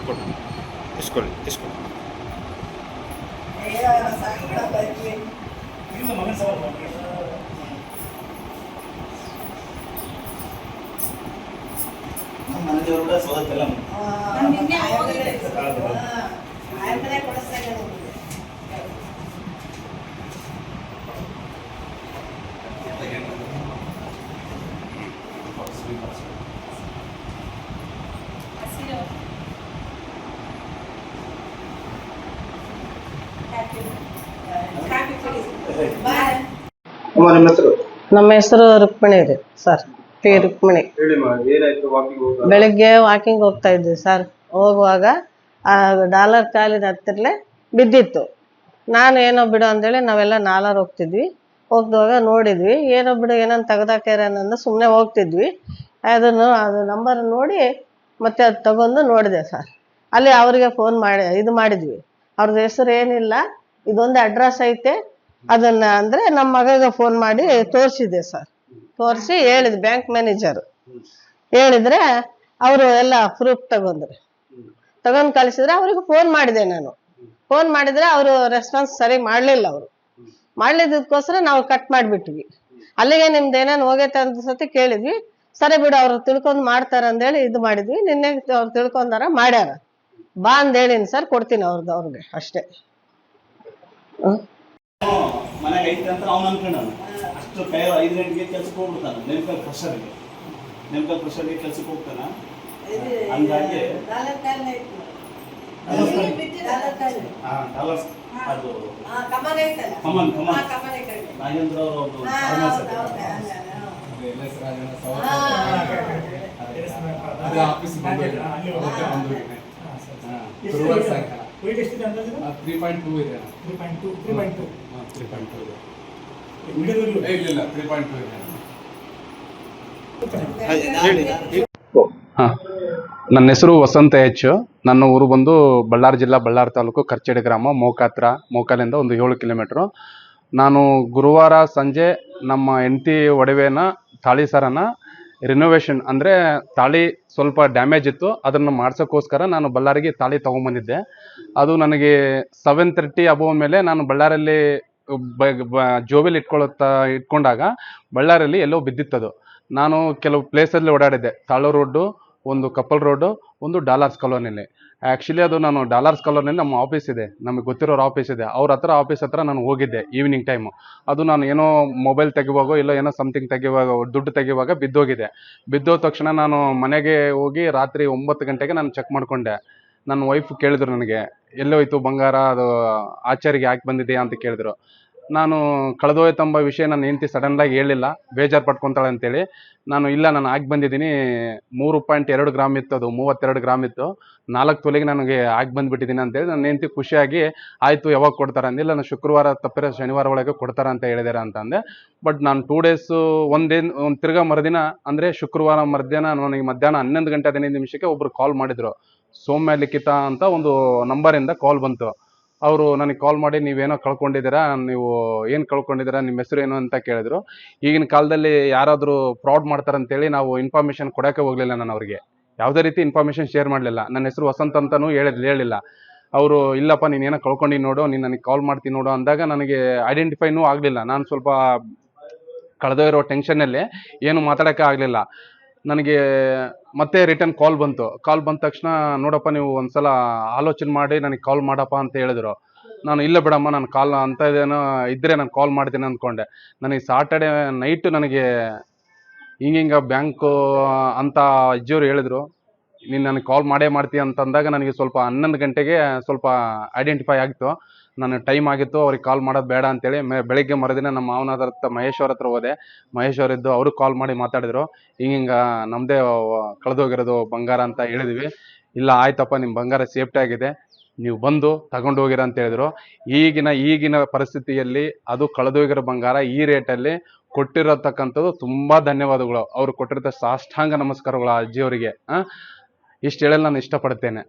ಕೊಡು ಇಸ್ಕೊಳ್ಳಿ ಇಸ್ಕೊಳ್ಳಿ. ನಮ್ಮ ಹೆಸರು ರುಕ್ಮಿಣಿ ರೀ ಸರ್, ಟಿ ರುಕ್ಮಿಣಿ. ಬೆಳಿಗ್ಗೆ ವಾಕಿಂಗ್ ಹೋಗ್ತಾ ಇದ್ವಿ ಸರ್. ಹೋಗುವಾಗ ಆ ಡಾಲರ್ ಕಾಲಿನ ಹತ್ತಿರಲೆ ಬಿದ್ದಿತ್ತು. ನಾನು ಏನೋ ಬಿಡು ಅಂದೇಳಿ ನಾವೆಲ್ಲ ನಾಲ್ವರು ಹೋಗ್ತಿದ್ವಿ. ಹೋಗ್ದಾಗ ನೋಡಿದ್ವಿ, ಏನೋ ಬಿಡು ಏನೋ ತೆಗ್ದಾಕ್ಯಾರೇನಂದು ಸುಮ್ಮನೆ ಹೋಗ್ತಿದ್ವಿ. ಅದು ನಂಬರ್ ನೋಡಿ ಮತ್ತೆ ಅದು ತಗೊಂಡು ನೋಡಿದೆ ಸರ್. ಅಲ್ಲಿ ಅವರಿಗೆ ಫೋನ್ ಮಾಡಿದ್ವಿ. ಅವ್ರದ್ದು ಹೆಸರು ಏನಿಲ್ಲ, ಇದೊಂದು ಅಡ್ರೆಸ್ ಐತೆ, ಅದನ್ನ ಅಂದರೆ ನಮ್ಮ ಮಗಗೆ ಫೋನ್ ಮಾಡಿ ತೋರಿಸಿದೆ ಸರ್. ತೋರಿಸಿ ಹೇಳಿದ್ ಬ್ಯಾಂಕ್ ಮ್ಯಾನೇಜರು ಹೇಳಿದ್ರೆ ಅವರು ಎಲ್ಲ ಪ್ರೂಫ್ ತಗೊಂಡು ಕಳಿಸಿದ್ರೆ ಅವ್ರಿಗೆ ಫೋನ್ ಮಾಡಿದೆ ನಾನು. ಫೋನ್ ಮಾಡಿದ್ರೆ ಅವರು ರೆಸ್ಪಾನ್ಸ್ ಸರಿ ಮಾಡಲಿಲ್ಲ. ಅವರು ಮಾಡಲಿದ್ದಕ್ಕೋಸ್ಕರ ನಾವು ಕಟ್ ಮಾಡಿಬಿಟ್ವಿ. ಅಲ್ಲಿಗೆ ನಿಮ್ದು ಏನೇನು ಹೋಗೈತೆ ಅಂತ ಸತಿ ಕೇಳಿದ್ವಿ. ಸರಿ ಬಿಡು ಅವ್ರು ತಿಳ್ಕೊಂಡು ಮಾಡ್ತಾರೆ ಅಂದೇಳಿ ಇದು ಮಾಡಿದ್ವಿ. ನಿನ್ನೆ ಅವ್ರು ತಿಳ್ಕೊಂಡಾರ ಮಾಡ್ಯಾರ, ಬಾ ಅಂದೇಳಿನಿ ಸರ್. ಕೊಡ್ತೀನಿ ಅವ್ರಿಗೆ ಅಷ್ಟೇ. ಮನೆಗೆ ಐತೆ ಅಂತ ಅವ್ನು ಅನ್ಕೊಂಡ ಅಷ್ಟು ಕೈ 5 ಗಂಟೆಗೆ ಕೆಲ್ಸಕ್ಕೆ ಹೋಗ್ಬಿಡ್ತಾನೆ. ನೆಮ್ಕಲ್ ಪ್ರೆಷರ್ಗೆ ಕೆಲ್ಸಕ್ಕೆ ಹೋಗ್ತಾನ. ಹಂಗಾಗಿ ಅದು ನಾಗೇಂದ್ರ ಅವರು ನನ್ನ ಹೆಸರು ವಸಂತ ಎಚ್. ನನ್ನ ಊರು ಬಂದು ಬಳ್ಳಾರಿ ಜಿಲ್ಲಾ ಬಳ್ಳಾರಿ ತಾಲೂಕು ಕರ್ಚೇಡಿ ಗ್ರಾಮ, ಮೋಕಾಲಿಂದ ಒಂದು 7 ಕಿಲೋಮೀಟ್ರು. ನಾನು ಗುರುವಾರ ಸಂಜೆ ನಮ್ಮ ಹೆಂಡತಿ ಒಡವೆನ ತಾಳಿ ಸರನ ರಿನೋವೇಷನ್ ಅಂದರೆ ತಾಳಿ ಸ್ವಲ್ಪ ಡ್ಯಾಮೇಜ್ ಇತ್ತು, ಅದನ್ನು ಮಾಡ್ಸೋಕ್ಕೋಸ್ಕರ ನಾನು ಬಳ್ಳಾರಿಗೆ ತಾಳಿ ತೊಗೊಂಬಂದಿದ್ದೆ. ಅದು ನನಗೆ 7:30 ಅಬೋ ಮೇಲೆ ನಾನು ಬಳ್ಳಾರಿಯಲ್ಲಿ ಜೋಬಲ್ಲಿ ಇಟ್ಕೊಂಡಾಗ ಬಳ್ಳಾರಿಯಲ್ಲಿ ಎಲ್ಲೋ ಬಿದ್ದಿತ್ತದು. ನಾನು ಕೆಲವು ಪ್ಲೇಸಲ್ಲಿ ಓಡಾಡಿದ್ದೆ, ತಾಳೂರು ರೋಡು, ಒಂದು ಕಪ್ಪಲ್ ರೋಡು, ಒಂದು ಡಾಲರ್ಸ್ ಕಾಲೋನಿಯಲ್ಲಿ. ಆ್ಯಕ್ಚುಲಿ ಅದು ನಾನು ಡಾಲರ್ಸ್ ಕಾಲೋನಿಯಲ್ಲಿ ನಮ್ಮ ಆಫೀಸ್ ಇದೆ, ನಮಗೆ ಗೊತ್ತಿರೋರು ಆಫೀಸ್ ಇದೆ, ಆಫೀಸ್ ಹತ್ರ ನಾನು ಹೋಗಿದ್ದೆ ಈವ್ನಿಂಗ್ ಟೈಮು. ಅದು ನಾನು ಏನೋ ಮೊಬೈಲ್ ತೆಗಿವಾಗೋ ಇಲ್ಲ ಏನೋ ಸಮಥಿಂಗ್ ದುಡ್ಡು ತೆಗಿವಾಗ ಬಿದ್ದೋದ ತಕ್ಷಣ ನಾನು ಮನೆಗೆ ಹೋಗಿ ರಾತ್ರಿ 9 ಗಂಟೆಗೆ ನಾನು ಚೆಕ್ ಮಾಡಿಕೊಂಡೆ. ನನ್ನ ವೈಫ್ ಕೇಳಿದ್ರು ನನಗೆ, ಎಲ್ಲೋಯ್ತು ಬಂಗಾರ, ಅದು ಆಚಾರಿಗೆ ಯಾಕೆ ಬಂದಿದೆಯಾ ಅಂತ ಕೇಳಿದ್ರು. ನಾನು ಕಳೆದೋಯ್ತೆಂಬ ವಿಷಯ ನನ್ನ ಹೆಂಡತಿ ಸಡನ್ಲಾಗಿ ಹೇಳಿಲ್ಲ, ಬೇಜಾರು ಪಡ್ಕೊತಾಳೆ ಅಂತೇಳಿ. ನಾನು ಇಲ್ಲ, ನಾನು ಆಗಿ ಬಂದಿದ್ದೀನಿ, 3.2 ಗ್ರಾಮ್ ಇತ್ತು, ಅದು 32 ಗ್ರಾಮ್ ಇತ್ತು, 4 ತೊಲೆಗೆ ನನಗೆ ಆಗಿ ಬಂದುಬಿಟ್ಟಿದ್ದೀನಿ ಅಂತೇಳಿ ನನ್ನ ಹೆಂಡತಿ ಖುಷಿಯಾಗಿ ಆಯಿತು ಯಾವಾಗ ಕೊಡ್ತಾರೆ ಅಂದಿಲ್ಲ. ನಾನು ಶುಕ್ರವಾರ ತಪ್ಪಿರೋ ಶನಿವಾರ ಒಳಗೆ ಕೊಡ್ತಾರೆ ಅಂತ ಹೇಳಿದಾರೆ ಅಂತ ಅಂದೆ. ಬಟ್ ನಾನು 2 ಡೇಸು ಒಂದು ತಿರ್ಗಾ ಮರುದಿನ ಅಂದರೆ ಶುಕ್ರವಾರ ಮಧ್ಯಾಹ್ನ ನನಗೆ ಮಧ್ಯಾಹ್ನ 11 ಗಂಟೆ 15 ನಿಮಿಷಕ್ಕೆ ಒಬ್ಬರು ಕಾಲ್ ಮಾಡಿದರು. ಸೌಮ್ಯ ಲಿಖಿತ ಅಂತ ಒಂದು ನಂಬರಿಂದ ಕಾಲ್ ಬಂತು. ಅವರು ನನಗೆ ಕಾಲ್ ಮಾಡಿ, ನೀವೇನೋ ಕಳ್ಕೊಂಡಿದ್ದೀರಾ, ನೀವು ಏನು ಕಳ್ಕೊಂಡಿದ್ದೀರಾ, ನಿಮ್ಮ ಹೆಸರು ಏನು ಅಂತ ಕೇಳಿದ್ರು. ಈಗಿನ ಕಾಲದಲ್ಲಿ ಯಾರಾದರೂ ಫ್ರಾಡ್ ಮಾಡ್ತಾರಂತೇಳಿ ನಾವು ಇನ್ಫಾರ್ಮೇಷನ್ ಕೊಡೋಕ್ಕೆ ಹೋಗಲಿಲ್ಲ. ನಾನು ಅವ್ರಿಗೆ ಯಾವುದೇ ರೀತಿ ಇನ್ಫಾರ್ಮೇಷನ್ ಶೇರ್ ಮಾಡಲಿಲ್ಲ. ನನ್ನ ಹೆಸರು ವಸಂತ್ ಅಂತಲೂ ಹೇಳಿಲ್ಲ. ಅವರು ಇಲ್ಲಪ್ಪ ನೀನೇನೋ ಕಳ್ಕೊಂಡು ನೋಡು, ನೀನು ನನಗೆ ಕಾಲ್ ಮಾಡ್ತೀನಿ ನೋಡು ಅಂದಾಗ ನನಗೆ ಐಡೆಂಟಿಫೈನೂ ಆಗಲಿಲ್ಲ. ನಾನು ಸ್ವಲ್ಪ ಕಳೆದೋ ಇರೋ ಟೆನ್ಷನ್ನಲ್ಲಿ ಏನು ಮಾತಾಡೋಕ್ಕೆ ಆಗಲಿಲ್ಲ. ನನಗೆ ಮತ್ತೆ ರಿಟರ್ನ್ ಕಾಲ್ ಬಂತು. ಕಾಲ್ ಬಂದ ತಕ್ಷಣ, ನೋಡಪ್ಪ ನೀವು ಒಂದ್ಸಲ ಆಲೋಚನೆ ಮಾಡಿ ನನಗೆ ಕಾಲ್ ಮಾಡಪ್ಪ ಅಂತ ಹೇಳಿದ್ರು. ನಾನು ಇಲ್ಲ ಬಿಡಮ್ಮ, ನಾನು ಕಾಲ್ ಅಂತ ಇದೇನೋ ಇದ್ದರೆ ನಾನು ಕಾಲ್ ಮಾಡ್ತೀನಿ ಅಂದ್ಕೊಂಡೆ. ನನಗೆ ಸಾಟರ್ಡೆ ನೈಟು ನನಗೆ ಹಿಂಗೆ ಬ್ಯಾಂಕು ಅಂತ ಅಜ್ಜಿಯವರು ಹೇಳಿದ್ರು, ನೀನು ನನಗೆ ಕಾಲ್ ಮಾಡ್ತೀಯ ಅಂತಂದಾಗ ನನಗೆ ಸ್ವಲ್ಪ 11 ಗಂಟೆಗೆ ಸ್ವಲ್ಪ ಐಡೆಂಟಿಫೈ ಆಗಿತ್ತು. ನಾನು ಟೈಮ್ ಆಗಿತ್ತು, ಅವ್ರಿಗೆ ಕಾಲ್ ಮಾಡೋದು ಬೇಡ ಅಂತೇಳಿ ಬೆಳಗ್ಗೆ ಮರುದಿನ ನಮ್ಮ ಮಾವನಾದ ಮಹೇಶ್ ಅವ್ರ ಹತ್ರ ಹೋದೆ. ಮಹೇಶ್ ಅವರಿದ್ದು, ಅವರು ಕಾಲ್ ಮಾಡಿ ಮಾತಾಡಿದ್ರು. ಹಿಂಗೆ ನಮ್ಮದೇ ಕಳೆದೋಗಿರೋದು ಬಂಗಾರ ಅಂತ ಹೇಳಿದ್ವಿ. ಇಲ್ಲ ಆಯ್ತಪ್ಪ, ನಿಮ್ಮ ಬಂಗಾರ ಸೇಫ್ಟಿ ಆಗಿದೆ, ನೀವು ಬಂದು ತಗೊಂಡು ಹೋಗಿರ ಅಂತ ಹೇಳಿದ್ರು. ಈಗಿನ ಪರಿಸ್ಥಿತಿಯಲ್ಲಿ ಅದು ಕಳೆದೋಗಿರೋ ಬಂಗಾರ ಈ ರೇಟಲ್ಲಿ ಕೊಟ್ಟಿರತಕ್ಕಂಥದ್ದು ತುಂಬ ಧನ್ಯವಾದಗಳು. ಅವರು ಕೊಟ್ಟಿರೋ ಸಾಷ್ಟಾಂಗ ನಮಸ್ಕಾರಗಳು ಆ ಅಜ್ಜಿಯವರಿಗೆ. ಇಷ್ಟು ಹೇಳಲು ನಾನು ಇಷ್ಟಪಡ್ತೇನೆ.